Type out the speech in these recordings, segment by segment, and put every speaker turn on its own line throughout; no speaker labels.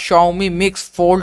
Xiaomi Mix Fold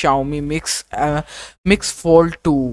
Xiaomi Mix Fold 2۔